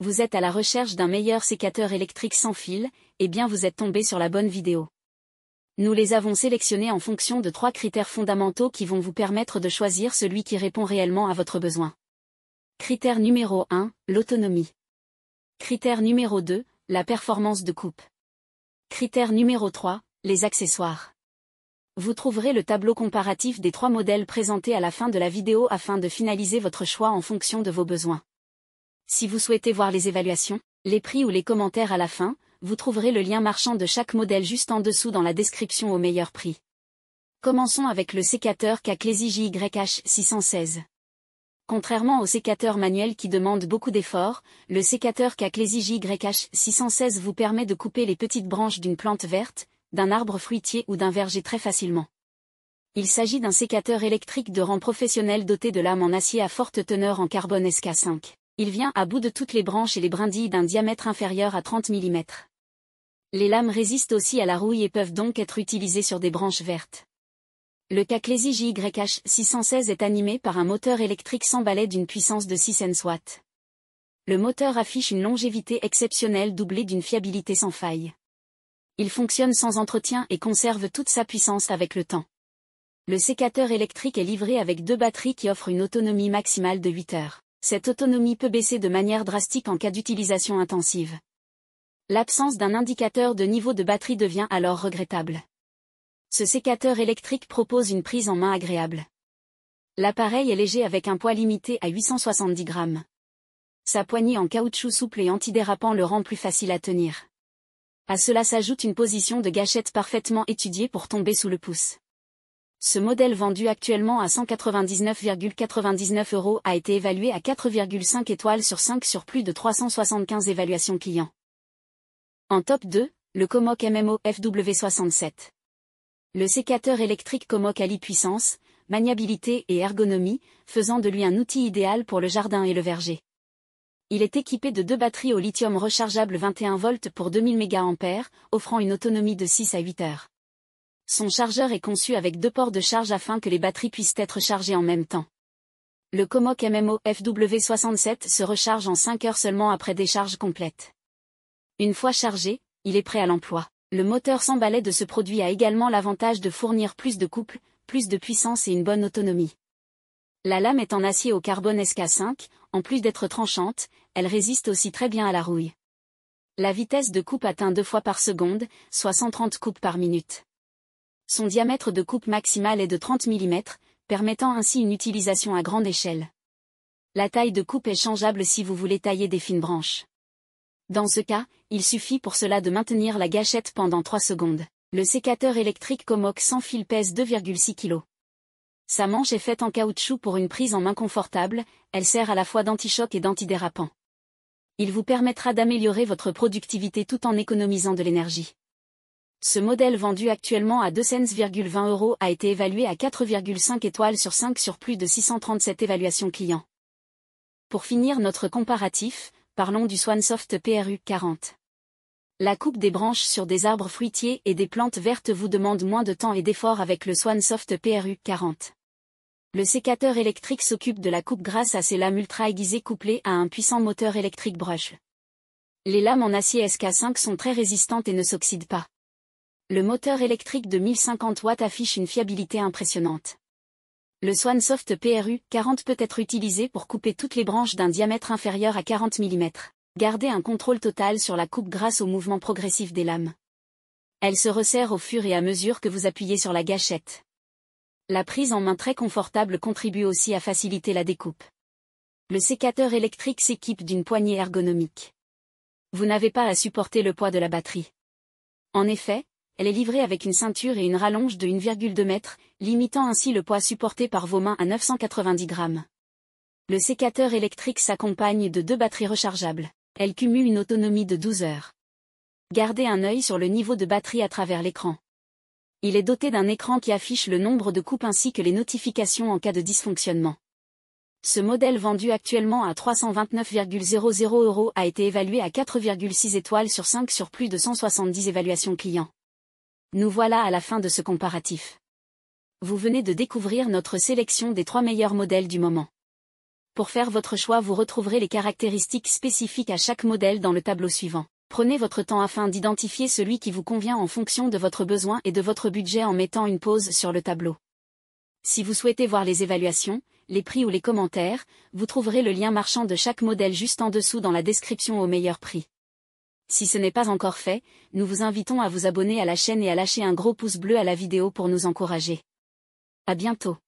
Vous êtes à la recherche d'un meilleur sécateur électrique sans fil, eh bien vous êtes tombé sur la bonne vidéo. Nous les avons sélectionnés en fonction de 3 critères fondamentaux qui vont vous permettre de choisir celui qui répond réellement à votre besoin. Critère numéro 1, l'autonomie. Critère numéro 2, la performance de coupe. Critère numéro 3, les accessoires. Vous trouverez le tableau comparatif des 3 modèles présentés à la fin de la vidéo afin de finaliser votre choix en fonction de vos besoins. Si vous souhaitez voir les évaluations, les prix ou les commentaires à la fin, vous trouverez le lien marchand de chaque modèle juste en dessous dans la description au meilleur prix. Commençons avec le sécateur Kaklezi JYH 616. Contrairement au sécateur manuel qui demande beaucoup d'efforts, le sécateur Kaklezi JYH 616 vous permet de couper les petites branches d'une plante verte, d'un arbre fruitier ou d'un verger très facilement. Il s'agit d'un sécateur électrique de rang professionnel doté de lames en acier à forte teneur en carbone SK5. Il vient à bout de toutes les branches et les brindilles d'un diamètre inférieur à 30 mm. Les lames résistent aussi à la rouille et peuvent donc être utilisées sur des branches vertes. Le Kaklezi JYH 616 est animé par un moteur électrique sans balai d'une puissance de 600 watts. Le moteur affiche une longévité exceptionnelle doublée d'une fiabilité sans faille. Il fonctionne sans entretien et conserve toute sa puissance avec le temps. Le sécateur électrique est livré avec 2 batteries qui offrent une autonomie maximale de 8 heures. Cette autonomie peut baisser de manière drastique en cas d'utilisation intensive. L'absence d'un indicateur de niveau de batterie devient alors regrettable. Ce sécateur électrique propose une prise en main agréable. L'appareil est léger avec un poids limité à 870 grammes. Sa poignée en caoutchouc souple et antidérapant le rend plus facile à tenir. À cela s'ajoute une position de gâchette parfaitement étudiée pour tomber sous le pouce. Ce modèle vendu actuellement à 199,99 € a été évalué à 4,5 étoiles sur 5 sur plus de 375 évaluations clients. En top 2, le Comok MMO FW67. Le sécateur électrique Comok allie puissance, maniabilité et ergonomie, faisant de lui un outil idéal pour le jardin et le verger. Il est équipé de 2 batteries au lithium rechargeables 21 volts pour 2000 mAh, offrant une autonomie de 6 à 8 heures. Son chargeur est conçu avec 2 ports de charge afin que les batteries puissent être chargées en même temps. Le Comok MMO FW67 se recharge en 5 heures seulement après décharge complète. Une fois chargé, il est prêt à l'emploi. Le moteur sans balai de ce produit a également l'avantage de fournir plus de couple, plus de puissance et une bonne autonomie. La lame est en acier au carbone SK5, en plus d'être tranchante, elle résiste aussi très bien à la rouille. La vitesse de coupe atteint 2 fois par seconde, soit 130 coupes par minute. Son diamètre de coupe maximal est de 30 mm, permettant ainsi une utilisation à grande échelle. La taille de coupe est changeable si vous voulez tailler des fines branches. Dans ce cas, il suffit pour cela de maintenir la gâchette pendant 3 secondes. Le sécateur électrique Comok sans fil pèse 2,6 kg. Sa manche est faite en caoutchouc pour une prise en main confortable, elle sert à la fois d'anti-choc et d'antidérapant. Il vous permettra d'améliorer votre productivité tout en économisant de l'énergie. Ce modèle vendu actuellement à 220 € a été évalué à 4,5 étoiles sur 5 sur plus de 637 évaluations clients. Pour finir notre comparatif, parlons du Swansoft PRU 40. La coupe des branches sur des arbres fruitiers et des plantes vertes vous demande moins de temps et d'efforts avec le Swansoft PRU 40. Le sécateur électrique s'occupe de la coupe grâce à ses lames ultra aiguisées couplées à un puissant moteur électrique brush. Les lames en acier SK5 sont très résistantes et ne s'oxydent pas. Le moteur électrique de 1050 watts affiche une fiabilité impressionnante. Le Swansoft PRU 40 peut être utilisé pour couper toutes les branches d'un diamètre inférieur à 40 mm. Gardez un contrôle total sur la coupe grâce au mouvement progressif des lames. Elle se resserre au fur et à mesure que vous appuyez sur la gâchette. La prise en main très confortable contribue aussi à faciliter la découpe. Le sécateur électrique s'équipe d'une poignée ergonomique. Vous n'avez pas à supporter le poids de la batterie. En effet, elle est livrée avec une ceinture et une rallonge de 1,2 m, limitant ainsi le poids supporté par vos mains à 990 grammes. Le sécateur électrique s'accompagne de 2 batteries rechargeables. Elles cumulent une autonomie de 12 heures. Gardez un œil sur le niveau de batterie à travers l'écran. Il est doté d'un écran qui affiche le nombre de coupes ainsi que les notifications en cas de dysfonctionnement. Ce modèle vendu actuellement à 329,00 € a été évalué à 4,6 étoiles sur 5 sur plus de 170 évaluations clients. Nous voilà à la fin de ce comparatif. Vous venez de découvrir notre sélection des 3 meilleurs modèles du moment. Pour faire votre choix, vous retrouverez les caractéristiques spécifiques à chaque modèle dans le tableau suivant. Prenez votre temps afin d'identifier celui qui vous convient en fonction de votre besoin et de votre budget en mettant une pause sur le tableau. Si vous souhaitez voir les évaluations, les prix ou les commentaires, vous trouverez le lien marchand de chaque modèle juste en dessous dans la description au meilleur prix. Si ce n'est pas encore fait, nous vous invitons à vous abonner à la chaîne et à lâcher un gros pouce bleu à la vidéo pour nous encourager. À bientôt.